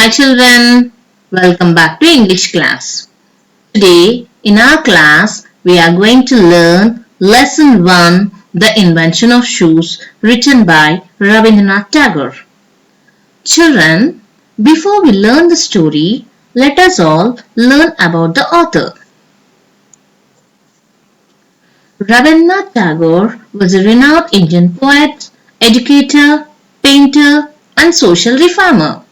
Hi children, welcome back to English class. Today in our class we are going to learn lesson 1, The Invention of Shoes, written by Rabindranath Tagore. Children, before we learn the story, let us all learn about the author. Rabindranath Tagore was a renowned Indian poet, educator, painter and social reformer.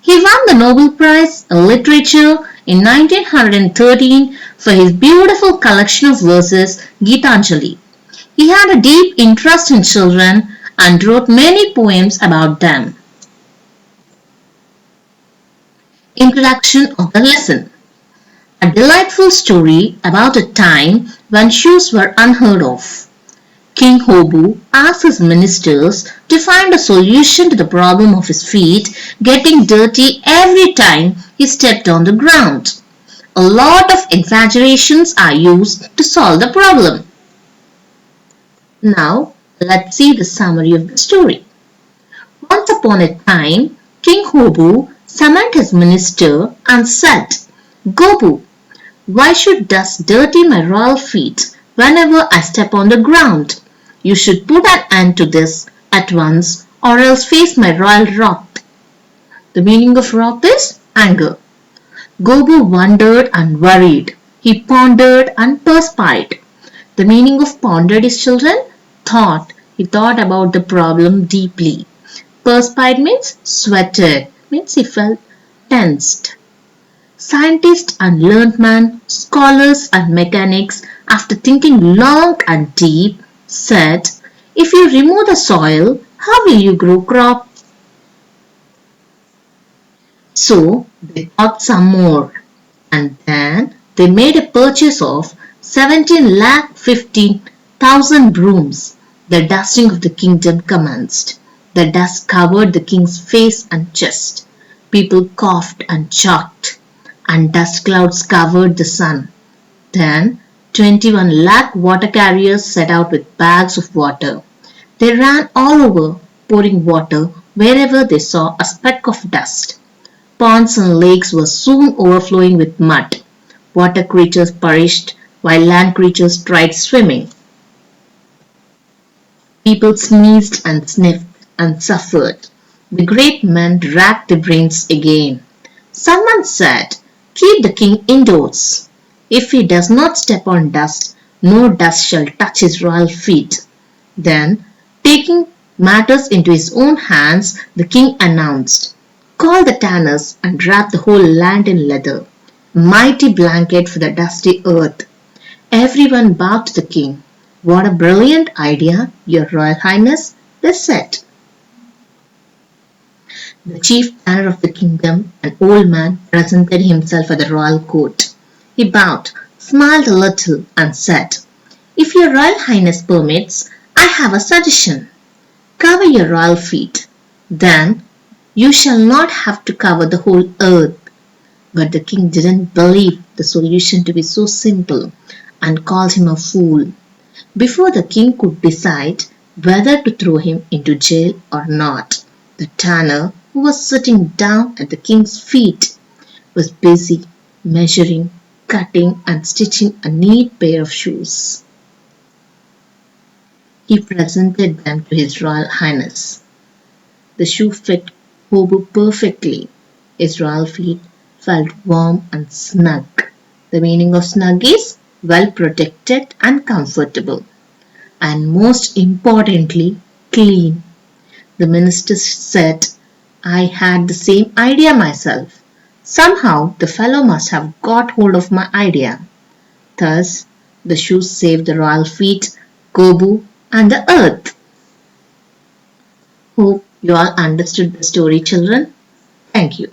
He won the Nobel Prize in Literature in 1913 for his beautiful collection of verses Gitanjali. He had a deep interest in children and wrote many poems about them. Introduction of the lesson. A delightful story about a time when shoes were unheard of. King Hobu asked his ministers to find a solution to the problem of his feet getting dirty every time he stepped on the ground. A lot of exaggerations are used to solve the problem. Now, let's see the summary of the story. Once upon a time, King Hobu summoned his minister and said, "Gobu, why should dust dirty my royal feet whenever I step on the ground? You should put an end to this at once or else face my royal wrath." The meaning of wrath is anger. Gobu wondered and worried. He pondered and perspired. The meaning of pondered is children, thought. He thought about the problem deeply. Perspired means sweated, means he felt tensed. Scientists and learned men, scholars and mechanics, after thinking long and deep, said, "If you remove the soil, how will you grow crops?" So they thought some more, and then they made a purchase of 17,15,000 brooms. The dusting of the kingdom commenced. The dust covered the king's face and chest. People coughed and choked, and dust clouds covered the sun. Then 21 lakh water carriers set out with bags of water. They ran all over, pouring water wherever they saw a speck of dust. Ponds and lakes were soon overflowing with mud. Water creatures perished while land creatures tried swimming. People sneezed and sniffed and suffered. The great men racked their brains again. Someone said, "Keep the king indoors. If he does not step on dust, no dust shall touch his royal feet." Then, taking matters into his own hands, the king announced, "Call the tanners and wrap the whole land in leather, a mighty blanket for the dusty earth." Everyone bowed to the king. "What a brilliant idea, your royal highness," they said. The chief tanner of the kingdom, an old man, presented himself at the royal court. He bowed, smiled a little and said, "If your royal highness permits, I have a suggestion. Cover your royal feet. Then you shall not have to cover the whole earth." But the king didn't believe the solution to be so simple and called him a fool. Before the king could decide whether to throw him into jail or not, the tanner, who was sitting down at the king's feet, was busy measuring, cutting and stitching a neat pair of shoes. He presented them to his royal highness. The shoe fit Hobu perfectly. His royal feet felt warm and snug. The meaning of snug is well protected and comfortable. And most importantly, clean. The minister said, "I had the same idea myself. Somehow the fellow must have got hold of my idea." Thus, the shoes saved the royal feet, Gobu, and the earth. Hope you all understood the story, children. Thank you.